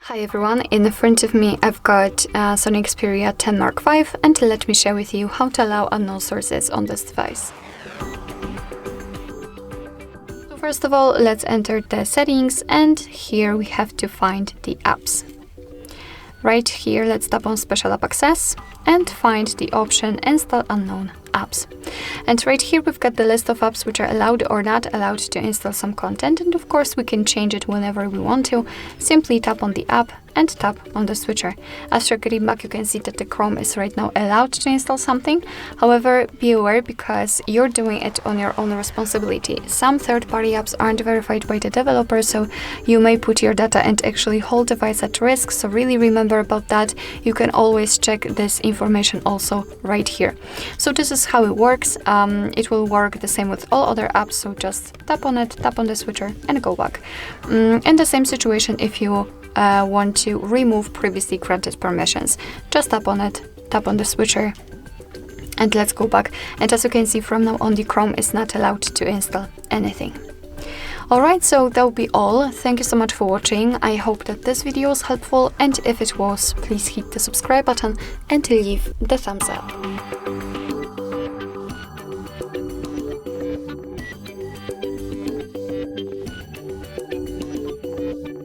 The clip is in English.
Hi everyone, in front of me I've got SONY Xperia 10 Mark V, and let me share with you how to allow unknown sources on this device. So first of all, let's enter the settings, and here we have to find the apps. Right here, let's tap on Special App Access and find the option Install Unknown Apps. And right here we've got the list of apps which are allowed or not allowed to install some content, and of course we can change it whenever we want to. Simply tap on the app and tap on the switcher. As you're getting back, you can see that the Chrome is right now allowed to install something. However, be aware, because you're doing it on your own responsibility. Some third-party apps aren't verified by the developer, so you may put your data and actually whole device at risk, so really remember about that. You can always check this information also right here. So this is how it works. It will work the same with all other apps, so just tap on it, tap on the switcher and go back. In the same situation, if you want to remove previously granted permissions, just tap on it, tap on the switcher, and let's go back. And as you can see, from now on the Chrome is not allowed to install anything. Alright, so that will be all. Thank you so much for watching. I hope that this video was helpful, and if it was, please hit the subscribe button and leave the thumbs up.